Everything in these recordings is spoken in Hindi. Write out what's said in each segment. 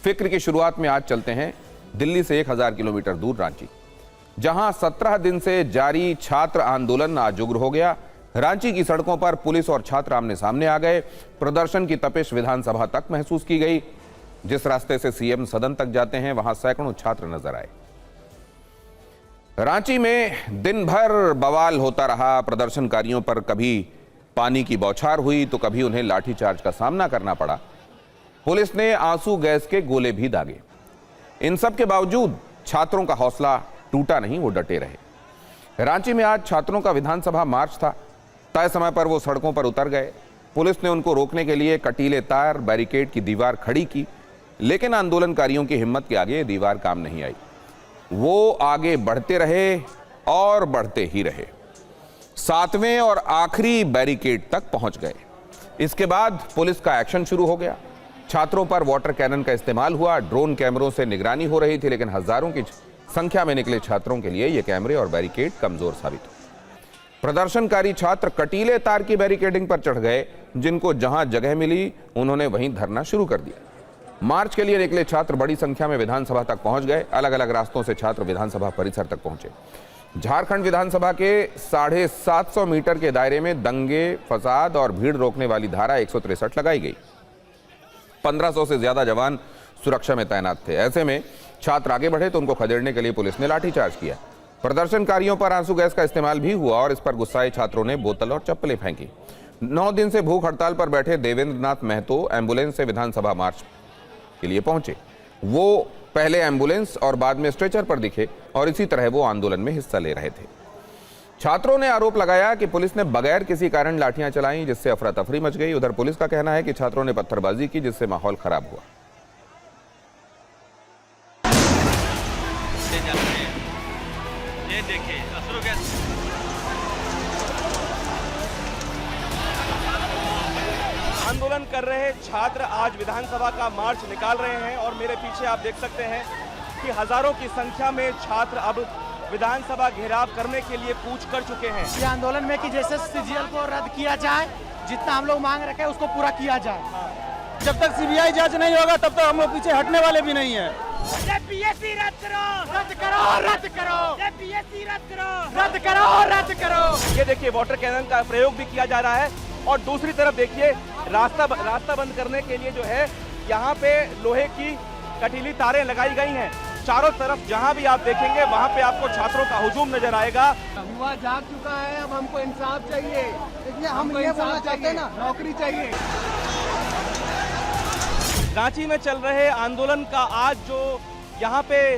फिक्र की शुरुआत में आज चलते हैं दिल्ली से 1000 किलोमीटर दूर रांची, जहां 17 दिन से जारी छात्र आंदोलन आज उग्र हो गया। रांची की सड़कों पर पुलिस और छात्र आमने सामने आ गए। प्रदर्शन की तपिश विधानसभा तक महसूस की गई। जिस रास्ते से सीएम सदन तक जाते हैं वहां सैकड़ों छात्र नजर आए। रांची में दिन भर बवाल होता रहा। प्रदर्शनकारियों पर कभी पानी की बौछार हुई तो कभी उन्हें लाठीचार्ज का सामना करना पड़ा। पुलिस ने आंसू गैस के गोले भी दागे। इन सब के बावजूद छात्रों का हौसला टूटा नहीं, वो डटे रहे। रांची में आज छात्रों का विधानसभा मार्च था। तय समय पर वो सड़कों पर उतर गए। पुलिस ने उनको रोकने के लिए कटीले तार, बैरिकेड की दीवार खड़ी की, लेकिन आंदोलनकारियों की हिम्मत के आगे दीवार काम नहीं आई। वो आगे बढ़ते रहे और बढ़ते ही रहे। 7वें और आखिरी बैरिकेड तक पहुंच गए। इसके बाद पुलिस का एक्शन शुरू हो गया। छात्रों पर वाटर कैनन का इस्तेमाल हुआ। ड्रोन कैमरों से निगरानी हो रही थी, लेकिन हजारों की संख्या में निकले छात्रों के लिए ये कैमरे और बैरिकेड कमजोर साबित हुए। प्रदर्शनकारी छात्र कटीले तार की बैरिकेडिंग पर चढ़ गए। जिनको जहां जगह मिली उन्होंने वहीं धरना शुरू कर दिया। मार्च के लिए निकले छात्र बड़ी संख्या में विधानसभा तक पहुंच गए। अलग अलग रास्तों से छात्र विधानसभा परिसर तक पहुंचे। झारखंड विधानसभा के 750 मीटर के दायरे में दंगे, फसाद और भीड़ रोकने वाली धारा 163 लगाई गई। 1500 से ज्यादा जवान सुरक्षा में तैनात थे। ऐसे में छात्र आगे बढ़े तो उनको खदेड़ने के लिए पुलिस ने लाठीचार्ज किया। प्रदर्शनकारियों पर आंसू गैस का इस्तेमाल भी हुआ और इस पर गुस्साए छात्रों ने बोतल और चप्पलें फेंकी। 9 दिन से भूख हड़ताल पर बैठे देवेंद्र नाथ महतो एम्बुलेंस से विधानसभा मार्च के लिए पहुंचे। वो पहले एम्बुलेंस और बाद में स्ट्रेचर पर दिखे और इसी तरह वो आंदोलन में हिस्सा ले रहे थे। छात्रों ने आरोप लगाया कि पुलिस ने बगैर किसी कारण लाठियां चलाई, जिससे अफरा तफरी मच गई। उधर पुलिस का कहना है कि छात्रों ने पत्थरबाजी की, जिससे माहौल खराब हुआ। ये देखिए असुर गैस। आंदोलन कर रहे छात्र आज विधानसभा का मार्च निकाल रहे हैं और मेरे पीछे आप देख सकते हैं कि हजारों की संख्या में छात्र अब विधानसभा घेराव करने के लिए कूच कर चुके हैं। ये आंदोलन में कि जैसे सीजीएल को रद्द किया जाए, जितना हम लोग मांग रखे हैं उसको पूरा किया जाए। जब तक सीबीआई जांच नहीं होगा तब तक हम लोग पीछे हटने वाले भी नहीं है। पीएससी रद्द करो, रद्द करो, रद्द करो, पीएससी रद्द करो, रद्द करो, रद्द करो। ये देखिए वाटर कैनन का प्रयोग भी किया जा रहा है और दूसरी तरफ देखिए रास्ता बंद करने के लिए जो है यहाँ पे लोहे की कटीली तारें लगाई गई हैं। चारों तरफ जहाँ भी आप देखेंगे वहाँ पे आपको छात्रों का हुजूम नजर आएगा। युवा जाग चुका है, अब हमको इंसाफ चाहिए। इसलिए हम ये बोलना चाहते हैं ना, नौकरी चाहिए। रांची में चल रहे आंदोलन का आज जो यहाँ पे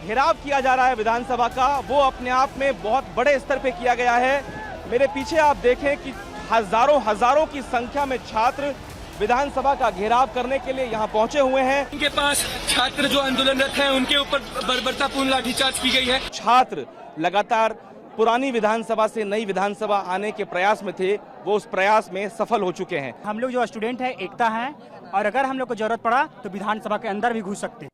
घेराव किया जा रहा है विधानसभा का, वो अपने आप में बहुत बड़े स्तर पे किया गया है। मेरे पीछे आप देखें कि हजारों की संख्या में छात्र विधानसभा का घेराव करने के लिए यहाँ पहुंचे हुए हैं। उनके पास छात्र जो आंदोलनरत हैं उनके ऊपर बर्बरतापूर्ण लाठीचार्ज की गई है। छात्र लगातार पुरानी विधानसभा से नई विधानसभा आने के प्रयास में थे, वो उस प्रयास में सफल हो चुके हैं। हम लोग जो स्टूडेंट है एकता है और अगर हम लोग को जरूरत पड़ा तो विधानसभा के अंदर भी घुस सकते हैं।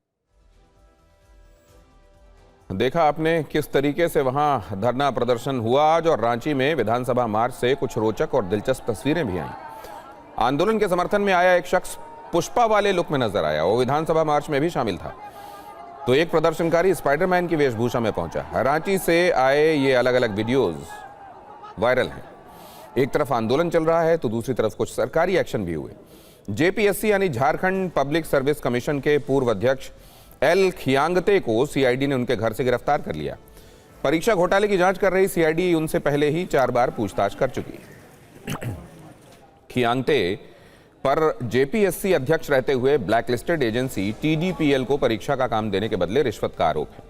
देखा आपने किस तरीके से वहां धरना प्रदर्शन हुआ आज, और रांची में विधानसभा मार्च से कुछ रोचक और दिलचस्प तस्वीरें भी आईं। आंदोलन के समर्थन में आया एक शख्स पुष्पा वाले लुक में नजर आया। वो विधानसभा मार्च में भी शामिल था। तो एक प्रदर्शनकारी स्पाइडरमैन की वेशभूषा में पहुंचा। रांची से आए ये अलग अलग वीडियोज वायरल हैं। एक तरफ आंदोलन चल रहा है तो दूसरी तरफ कुछ सरकारी एक्शन भी हुए। जेपीएससी यानी झारखंड पब्लिक सर्विस कमीशन के पूर्व अध्यक्ष एल खियांगते को सीआईडी ने उनके घर से गिरफ्तार कर लिया। परीक्षा घोटाले की जांच कर रही सीआईडी उनसे पहले ही 4 बार पूछताछ कर चुकी है। खियांगते पर जेपीएससी अध्यक्ष रहते हुए ब्लैकलिस्टेड एजेंसी टीडीपीएल को परीक्षा का काम देने के बदले रिश्वत का आरोप है।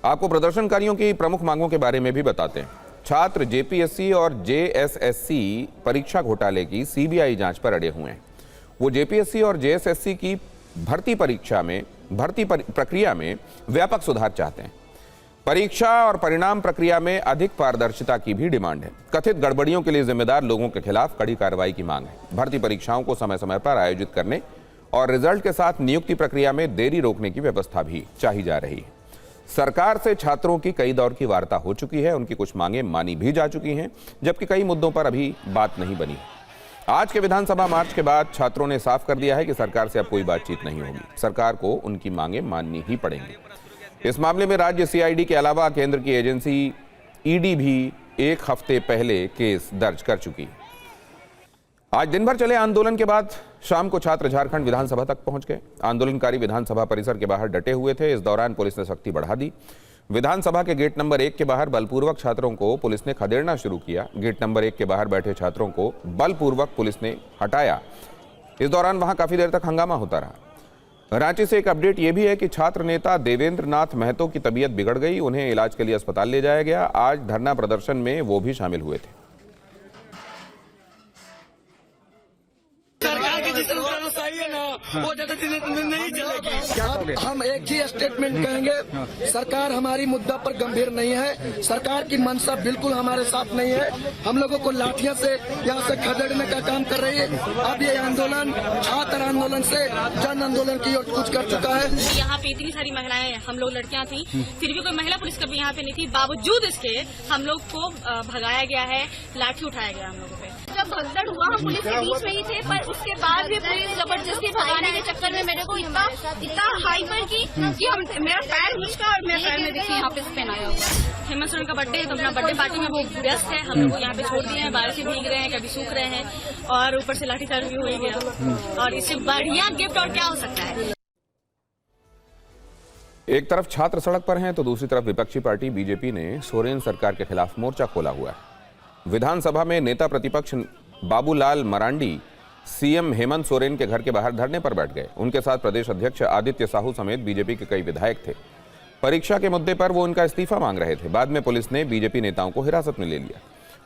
आपको प्रदर्शनकारियों की प्रमुख मांगों के बारे में भी बताते हैं। छात्र जेपीएससी और जेएसएससी परीक्षा घोटाले की सीबीआई जांच पर अड़े हुए हैं। वो जेपीएससी और जेएसएससी की भर्ती प्रक्रिया में व्यापक सुधार चाहते हैं। परीक्षा और परिणाम प्रक्रिया में अधिक पारदर्शिता की भी डिमांड है। कथित गड़बड़ियों के लिए जिम्मेदार लोगों के खिलाफ कड़ी कार्रवाई की मांग है। भर्ती परीक्षाओं को समय समय पर आयोजित करने और रिजल्ट के साथ नियुक्ति प्रक्रिया में देरी रोकने की व्यवस्था भी चाही जा रही है। सरकार से छात्रों की कई दौर की वार्ता हो चुकी है। उनकी कुछ मांगें मानी भी जा चुकी हैं, जबकि कई मुद्दों पर अभी बात नहीं बनी। आज के विधानसभा मार्च के बाद छात्रों ने साफ कर दिया है कि सरकार से अब कोई बातचीत नहीं होगी। सरकार को उनकी मांगें माननी ही पड़ेंगी। इस मामले में राज्य सीआईडी के अलावा केंद्र की एजेंसी ईडी भी एक हफ्ते पहले केस दर्ज कर चुकी है। आज दिन भर चले आंदोलन के बाद शाम को छात्र झारखंड विधानसभा तक पहुंच गए। आंदोलनकारी विधानसभा परिसर के बाहर डटे हुए थे। इस दौरान पुलिस ने सख्ती बढ़ा दी। विधानसभा के गेट नंबर 1 के बाहर बलपूर्वक छात्रों को पुलिस ने खदेड़ना शुरू किया। गेट नंबर 1 के बाहर बैठे छात्रों को बलपूर्वक पुलिस ने हटाया। इस दौरान वहां काफी देर तक हंगामा होता रहा। रांची से एक अपडेट यह भी है कि छात्र नेता देवेंद्र नाथ महतो की तबीयत बिगड़ गई। उन्हें इलाज के लिए अस्पताल ले जाया गया। आज धरना प्रदर्शन में वो भी शामिल हुए थे। सरकार की जिस तरह सही है ना, वो ज्यादा दिन नहीं चलेगी। हम एक ही स्टेटमेंट कहेंगे, सरकार हमारी मुद्दा पर गंभीर नहीं है। सरकार की मंशा बिल्कुल हमारे साथ नहीं है। हम लोगों को लाठियों से यहाँ से खदेड़ने का काम कर रही है। अब ये आंदोलन छात्र आंदोलन से जन आंदोलन की ओर कुछ कर चुका है। यहाँ पे इतनी सारी महिलाएं, हम लोग लड़कियां थी, फिर भी कोई महिला पुलिस कभी यहाँ पे नहीं थी। बावजूद इसके हम लोग को भगाया गया है, लाठी उठाया गया हम लोगों पे। जब भगदड़ हुआ हम पुलिस के बीच में ही थे, पर उसके बाद भी पुलिस जबरदस्ती भगाने के चक्कर में मेरे को इतना हाइपर की कि मेरा पैर मुझका और मेरे पैर में देखिए यहाँ पे स्पेन आया हुआ। हेमंत सोरेन का बर्थडे है तो अपना बर्थडे पार्टी में वो व्यस्त है। हम लोग यहाँ पे छोड़ दिए हैं, बारिश से भीग रहे हैं, कभी सूख रहे हैं और ऊपर से लाठीचार्ज भी हो ही गया। और इससे बढ़िया गिफ्ट और क्या हो सकता है। एक तरफ छात्र सड़क पर हैं तो दूसरी तरफ विपक्षी पार्टी बीजेपी ने सोरेन सरकार के खिलाफ मोर्चा खोला हुआ है। विधानसभा में नेता प्रतिपक्ष बाबूलाल मरांडी सीएम हेमंत सोरेन के घर के बाहर धरने पर बैठ गए। उनके साथ प्रदेश अध्यक्ष आदित्य साहू समेत बीजेपी के कई विधायक थे। परीक्षा के मुद्दे पर वो उनका इस्तीफा मांग रहे थे। बाद में पुलिस ने बीजेपी नेताओं को हिरासत में ले लिया।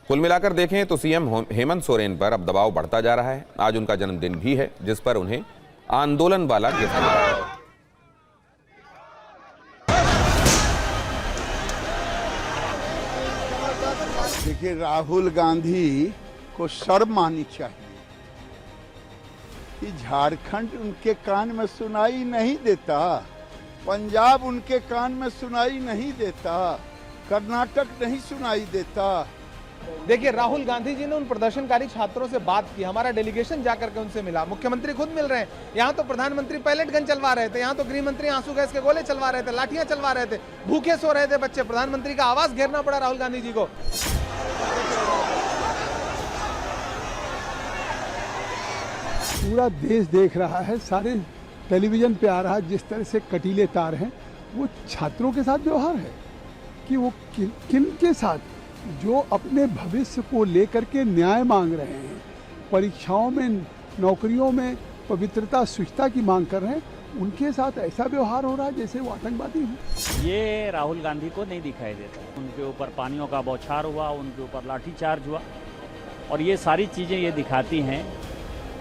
कुल मिलाकर देखें तो सीएम हेमंत सोरेन पर अब दबाव बढ़ता जा रहा है। आज उनका जन्मदिन भी है, जिस पर उन्हें आंदोलन वाला गिफ्ट मिला। देखिए, राहुल गांधी को शर्म आनी चाहिए कि झारखंड उनके कान में सुनाई नहीं देता, पंजाब उनके कान में सुनाई नहीं देता, कर्नाटक नहीं सुनाई देता। देखिए, राहुल गांधी जी ने उन प्रदर्शनकारी छात्रों से बात की। हमारा डेलीगेशन जाकर के उनसे मिला। मुख्यमंत्री खुद मिल रहे हैं। यहाँ तो प्रधानमंत्री पैलेट गन चलवा रहे थे, यहाँ तो गृह मंत्री आंसू गैस के गोले चलवा रहे थे, लाठियां चलवा रहे थे, भूखे सो रहे थे बच्चे। प्रधानमंत्री का आवास घेरना पड़ा राहुल गांधी जी को। पूरा देश देख रहा है, सारे टेलीविजन पे आ रहा है जिस तरह से कटीले तार हैं। वो छात्रों के साथ व्यवहार है कि वो किन के साथ, जो अपने भविष्य को लेकर के न्याय मांग रहे हैं, परीक्षाओं में, नौकरियों में पवित्रता, शुचिता की मांग कर रहे हैं, उनके साथ ऐसा व्यवहार हो रहा है जैसे वो आतंकवादी हो। ये राहुल गांधी को नहीं दिखाई देता। उनके ऊपर पानियों का बौछार हुआ, उनके ऊपर लाठीचार्ज हुआ, और ये सारी चीज़ें ये दिखाती हैं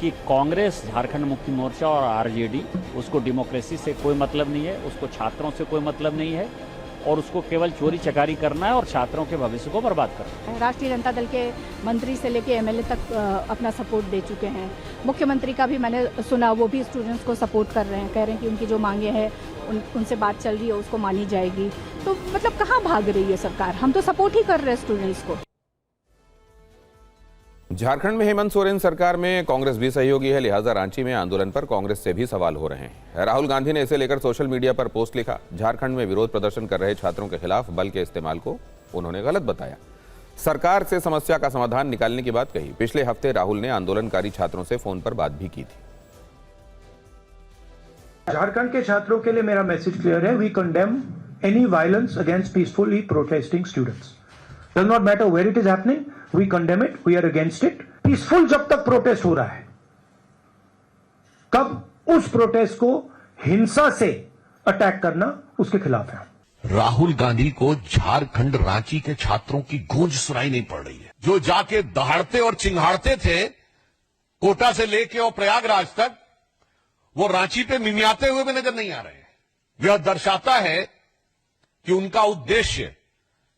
कि कांग्रेस, झारखंड मुक्ति मोर्चा और आरजेडी, उसको डेमोक्रेसी से कोई मतलब नहीं है, उसको छात्रों से कोई मतलब नहीं है, और उसको केवल चोरी चकारी करना है और छात्रों के भविष्य को बर्बाद करना है। राष्ट्रीय जनता दल के मंत्री से लेके एमएलए तक अपना सपोर्ट दे चुके हैं। मुख्यमंत्री का भी मैंने सुना, वो भी स्टूडेंट्स को सपोर्ट कर रहे हैं, कह रहे हैं कि उनकी जो मांगे हैं उनसे बात चल रही है, उसको मानी जाएगी। तो मतलब कहाँ भाग रही है सरकार? हम तो सपोर्ट ही कर रहे हैं स्टूडेंट्स को। झारखंड में हेमंत सोरेन सरकार में कांग्रेस भी सहयोगी है, लिहाजा रांची में आंदोलन पर कांग्रेस से भी सवाल हो रहे हैं। राहुल गांधी ने इसे लेकर सोशल मीडिया पर पोस्ट लिखा। झारखंड में विरोध प्रदर्शन कर रहे छात्रों के खिलाफ बल के इस्तेमाल को उन्होंने गलत बताया। सरकार से समस्या का समाधान निकालने की बात कही। पिछले हफ्ते राहुल ने आंदोलनकारी छात्रों से फोन पर बात भी की थी। झारखंड के छात्रों के लिए मेरा मैसेज क्लियर है। We condemn any violence against peacefully protesting students. Does not matter where it is happening, we condemn it, we are against it. Peaceful जब तक प्रोटेस्ट हो रहा है, कब उस प्रोटेस्ट को हिंसा से अटैक करना उसके खिलाफ है। राहुल गांधी को झारखंड रांची के छात्रों की गूंज सुनाई नहीं पड़ रही है। जो जाके दहाड़ते और चिंगाड़ते थे कोटा से लेके और प्रयागराज तक, वो रांची पे मिमियाते हुए भी नजर नहीं आ रहे। यह दर्शाता है कि उनका उद्देश्य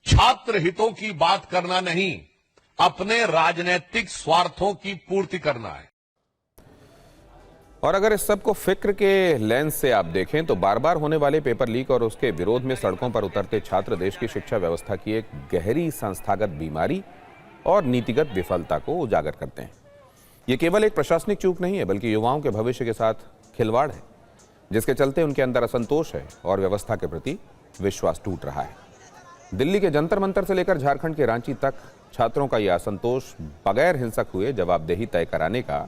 छात्र हितों की बात करना नहीं, अपने राजनीतिक स्वार्थों की पूर्ति करना है। और अगर इस सब को फिक्र के लेंस से आप देखें तो बार बार होने वाले पेपर लीक और उसके विरोध में सड़कों पर उतरते छात्र देश की शिक्षा व्यवस्था की एक गहरी संस्थागत बीमारी और नीतिगत विफलता को उजागर करते हैं। ये केवल एक प्रशासनिक चूक नहीं है, बल्कि युवाओं के भविष्य के साथ खिलवाड़ है, जिसके चलते उनके अंदर असंतोष है और व्यवस्था के प्रति विश्वास टूट रहा है। दिल्ली के जंतर मंतर से लेकर झारखंड के रांची तक छात्रों का यह असंतोष बगैर हिंसक हुए जवाबदेही तय कराने का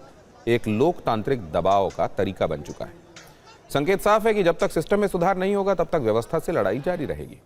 एक लोकतांत्रिक दबाव का तरीका बन चुका है। संकेत साफ है कि जब तक सिस्टम में सुधार नहीं होगा, तब तक व्यवस्था से लड़ाई जारी रहेगी।